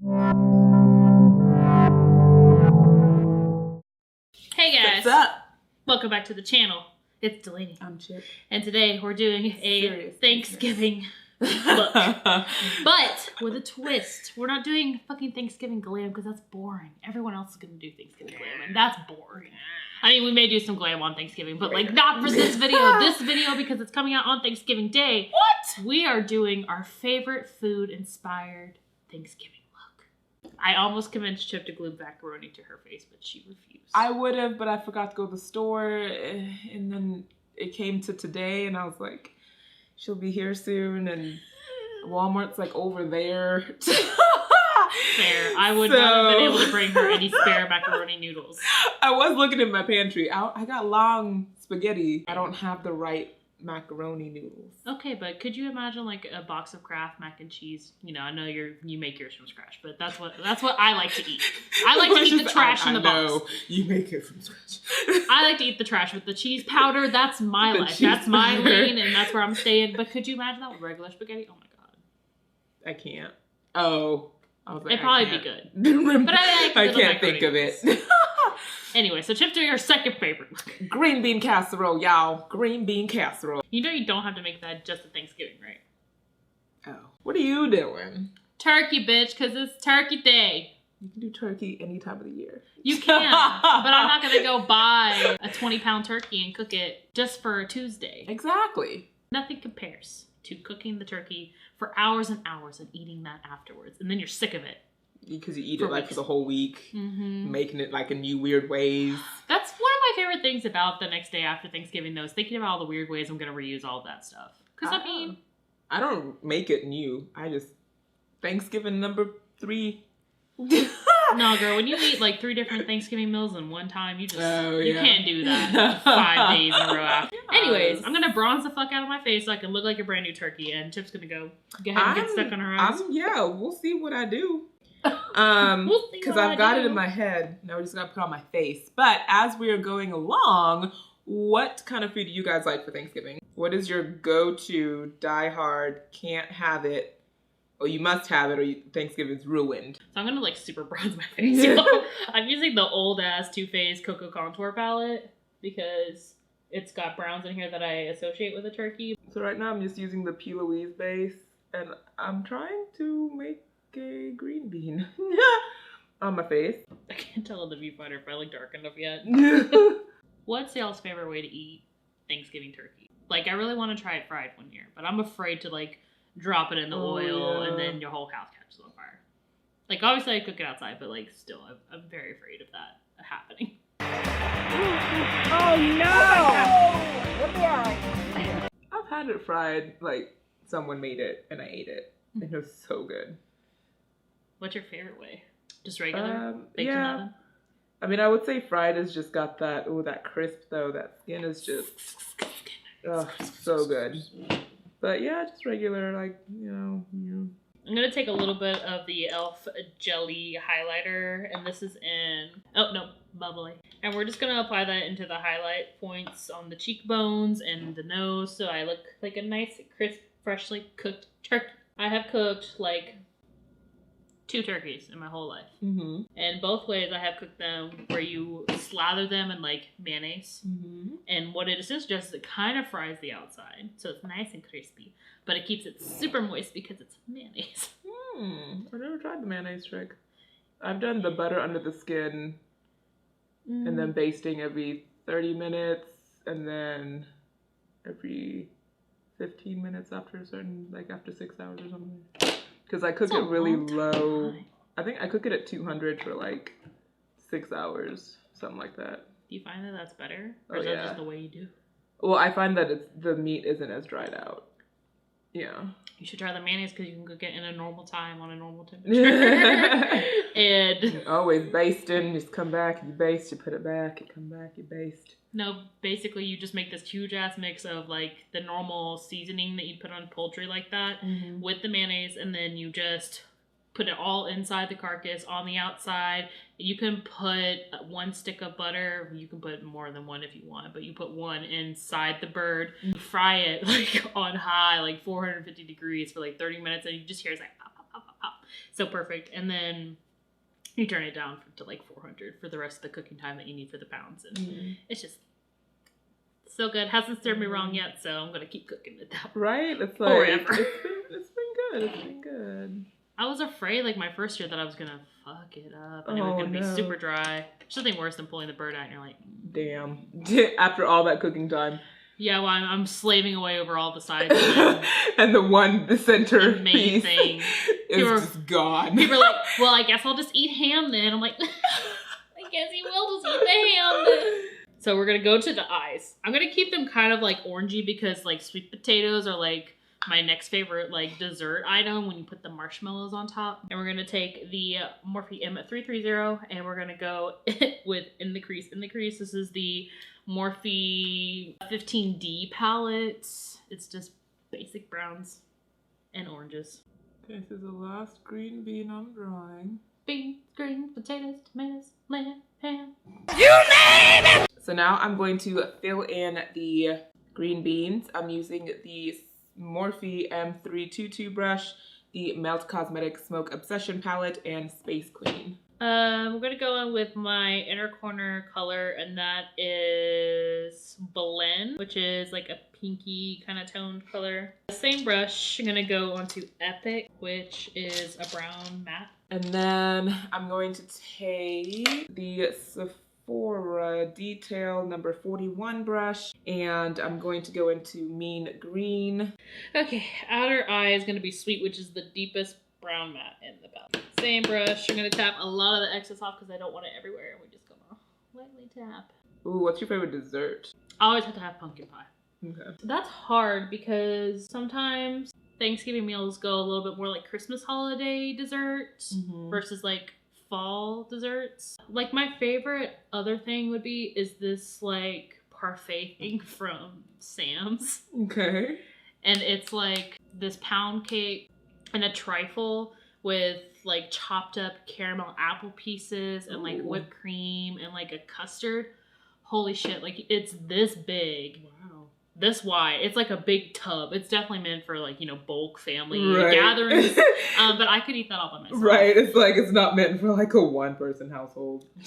Hey guys. What's up? Welcome back to the channel. It's Delaney. I'm Chip. And today we're doing a Thanksgiving look. But with a twist. We're not doing fucking Thanksgiving glam because that's boring. Everyone else is going to do Thanksgiving glam and that's boring. I mean, we may do some glam on Thanksgiving, but like not for this video. This video, because it's coming out on Thanksgiving Day. What? We are doing our favorite food-inspired Thanksgiving look. I almost convinced Chip to glue macaroni to her face, but she refused. I would have, but I forgot to go to the store, and then it came to today, and I was like, she'll be here soon, and Walmart's like over there. Fair. I would not have been able to bring her any spare macaroni noodles. I was looking in my pantry. I got long spaghetti. I don't have the right macaroni noodles. Okay, but could you imagine like a box of Kraft mac and cheese? You know, I know you make yours from scratch, but that's what I like to eat. I like to eat the trash in the box. You make it from scratch. I like to eat the trash with the cheese powder. That's my life. That's my lane, and that's where I'm staying. But could you imagine that with regular spaghetti? Oh my god. I can't. Oh. I was like, it'd probably be good. But I can't think of it. Anyway, so Chip's doing our second favorite. Green bean casserole, y'all. Green bean casserole. You know you don't have to make that just at Thanksgiving, right? Oh. What are you doing? Turkey, bitch, because it's turkey day. You can do turkey any time of the year. You can, but I'm not going to go buy a 20-pound turkey and cook it just for Tuesday. Exactly. Nothing compares to cooking the turkey for hours and hours and eating that afterwards. And then you're sick of it. Because you eat it like for the whole week, making it like in new weird ways. That's one of my favorite things about the next day after Thanksgiving, though, is thinking about all the weird ways I'm going to reuse all of that stuff. Because I mean... I don't make it new. I just... Thanksgiving number 3. No, girl, when you eat like 3 different Thanksgiving meals in one time, you just... You can't do that 5 days in a row after. Anyways, I'm going to bronze the fuck out of my face so I can look like a brand new turkey, and Chip's going to go ahead and get stuck on her eyes. Yeah, we'll see what I do. Because I've got it in my head. Now we just got to put on my face. But as we are going along, what kind of food do you guys like for Thanksgiving? What is your go-to, die-hard, can't have it, or you must have it, or Thanksgiving's ruined? So I'm going to like super bronze my face. I'm using the old-ass Too Faced Cocoa Contour palette because it's got browns in here that I associate with a turkey. So right now I'm just using the P. Louise base, and I'm trying to make a green bean on my face. I can't tell in the viewfinder if I look dark enough yet. What's y'all's favorite way to eat Thanksgiving turkey? Like, I really want to try it fried one year, but I'm afraid to like drop it in the oil and then your whole house catches on fire. Like, obviously I cook it outside, but like still, I'm very afraid of that happening. Oh no! I've had it fried, like someone made it and I ate it. And it was so good. What's your favorite way? Just regular? Baked in yeah. oven? I mean, I would say fried has just got that, that crisp though. That skin is just, so good. But yeah, just regular, like, you know. I'm going to take a little bit of the e.l.f. Jelly highlighter, and this is in, Bubbly. And we're just going to apply that into the highlight points on the cheekbones and the nose, so I look like a nice, crisp, freshly cooked turkey. I have cooked like 2 turkeys in my whole life. And both ways I have cooked them where you slather them in like mayonnaise. And what it essentially does is it kind of fries the outside. So it's nice and crispy. But it keeps it super moist because it's mayonnaise. I've never tried the mayonnaise trick. I've done the butter under the skin and then basting every 30 minutes and then every 15 minutes after a certain, like after 6 hours or something. Because I cook it really low. I think I cook it at 200 for like 6 hours, something like that. Do you find that that's better? Or is that just the way you do? Well, I find that the meat isn't as dried out. Yeah. You should try the mayonnaise because you can cook it in a normal time on a normal temperature. And always basting. Just come back, you baste, you put it back, you come back, you baste. No, basically you just make this huge ass mix of like the normal seasoning that you'd put on poultry like that with the mayonnaise, and then you just put it all inside the carcass on the outside. You can put 1 stick of butter. You can put more than 1 if you want, but you put 1 inside the bird. You fry it like on high, like 450 degrees for like 30 minutes, and you just hear it's like pop, pop, pop, pop, pop. So perfect. And then you turn it down to like 400 for the rest of the cooking time that you need for the pounds. And it's just so good. Hasn't served me wrong yet, so I'm gonna keep cooking it that way. Right? It's like Forever. it's been good. It's been good. I was afraid, like my first year, that I was gonna fuck it up and it was Oh, gonna be no. super dry. There's nothing worse than pulling the bird out and you're like, Damn. After all that cooking time. yeah, well, I'm slaving away over all the sides and And the center the main piece thing. is People are- just gone. People are like, well, I guess I'll just eat ham then. I'm like, I guess you will just eat the ham then. So we're gonna go to the eyes. I'm gonna keep them kind of like orangey because like sweet potatoes are like my next favorite like dessert item when you put the marshmallows on top. And we're gonna take the Morphe M330 and we're gonna go with In the Crease. In the Crease, this is the Morphe 15D palette. It's just basic browns and oranges. This is the last green bean I'm drawing. Beans, greens, potatoes, tomatoes, lamb, ham. So now I'm going to fill in the green beans. I'm using the Morphe M322 brush, the Melt Cosmetics Smoke Obsession palette, and Space Queen. We're gonna go in with my inner corner color, and that is Blend, which is like a pinky kind of toned color. The same brush, I'm gonna go onto Epic, which is a brown matte. And then I'm going to take the Sephora Detail number 41 brush, and I'm going to go into Mean Green. Okay, outer eye is gonna be Sweet, which is the deepest brown matte in the palette. Same brush. I'm gonna tap a lot of the excess off because I don't want it everywhere, and we're just gonna lightly tap. Ooh, what's your favorite dessert? I always have to have pumpkin pie. Okay. That's hard because sometimes Thanksgiving meals go a little bit more like Christmas holiday desserts versus like fall desserts. Like my favorite other thing would be is this like parfait thing from Sam's. Okay. And it's like this pound cake and a trifle with like chopped up caramel apple pieces and like whipped cream and like a custard. Holy shit, like it's this big. Wow. This wide. It's like a big tub. It's definitely meant for like, you know, bulk family Right. gatherings. But I could eat that all by myself. Right, it's like it's not meant for like a one-person household. I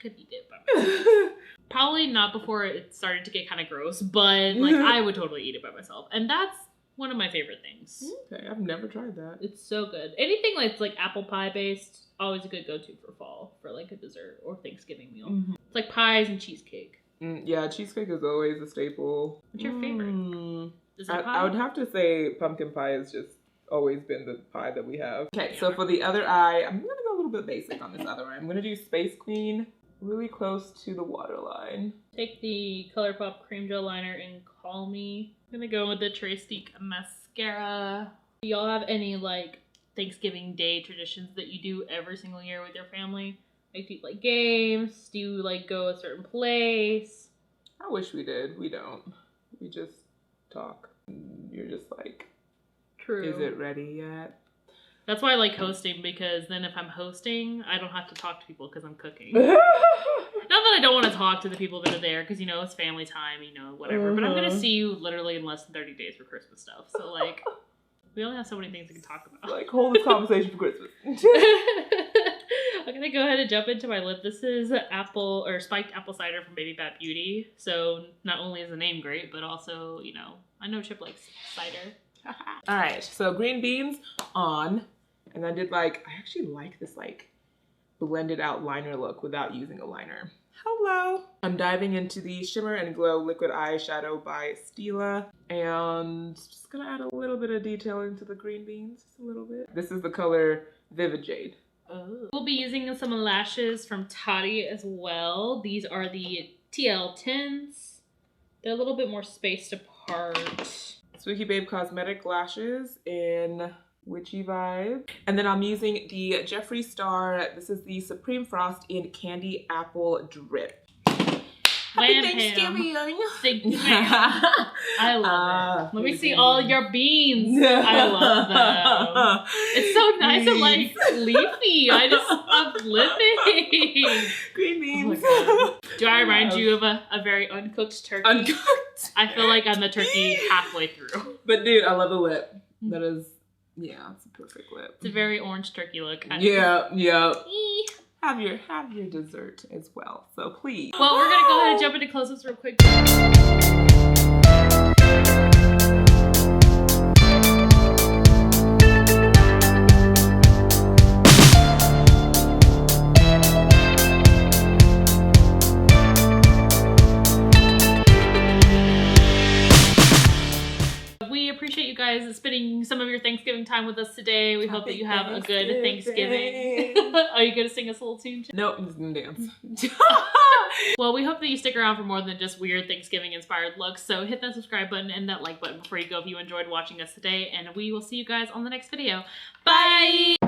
could eat it by myself. Probably not before it started to get kind of gross, but like I would totally eat it by myself. And that's one of my favorite things. Okay, I've never tried that. It's so good. Anything that's like apple pie based, always a good go-to for fall for like a dessert or Thanksgiving meal. It's like pies and cheesecake. Yeah, cheesecake is always a staple. What's your favorite? Is it pie? I would have to say pumpkin pie has just always been the pie that we have. Okay, so for the other eye, I'm gonna go a little bit basic on this other eye. I'm gonna do Space Queen really close to the waterline. Take the ColourPop cream gel liner and Call Me. I'm gonna go with the TRESTIQUE mascara. Do y'all have any like Thanksgiving Day traditions that you do every single year with your family? Like, do you like games? Do you like go a certain place? I wish we did. We don't. We just talk. You're just like, True. is it ready yet? That's why I like hosting, because then if I'm hosting, I don't have to talk to people because I'm cooking. Mm-hmm. Not that I don't want to talk to the people that are there, because, you know, it's family time, you know, whatever. But I'm going to see you literally in less than 30 days for Christmas stuff. So, like, we only have so many things we can talk about. Like, hold this conversation for Christmas. I'm gonna go ahead and jump into my lip. This is spiked apple cider from Baby Bat Beauty. So not only is the name great, but also, you know, I know Chip likes cider. All right, so green beans on, and I actually like this like blended out liner look without using a liner. Hello. I'm diving into the Shimmer and Glow Liquid Eyeshadow by Stila, and just gonna add a little bit of detailing to the green beans, just a little bit. This is the color Vivid Jade. Oh. We'll be using some lashes from Tatti as well. These are the TL10s. They're a little bit more spaced apart. Squeaky Babe Cosmetic lashes in Witchy Vibe. And then I'm using the Jeffree Star. This is the Supreme Frost in Candy Apple Drip. Happy Thanksgiving. Thank you, ma'am. I love it. Let me see all your beans. I love them. It's so nice and like leafy. I just love living. Green beans. Oh, do I remind you of a very uncooked turkey? Uncooked. I feel like I'm the turkey halfway through. But dude, I love the lip. That is Yeah, it's a perfect lip. It's a very orange turkey look. Yeah. Have your dessert as well. So please. Well, we're gonna go ahead and jump into close-ups real quick. We appreciate you guys spending some of your Thanksgiving time with us today. We hope that you have a good Thanksgiving. Are you gonna sing us a little tune? Nope, I'm just gonna dance. Well, we hope that you stick around for more than just weird Thanksgiving inspired looks. So hit that subscribe button and that like button before you go if you enjoyed watching us today. And we will see you guys on the next video. Bye!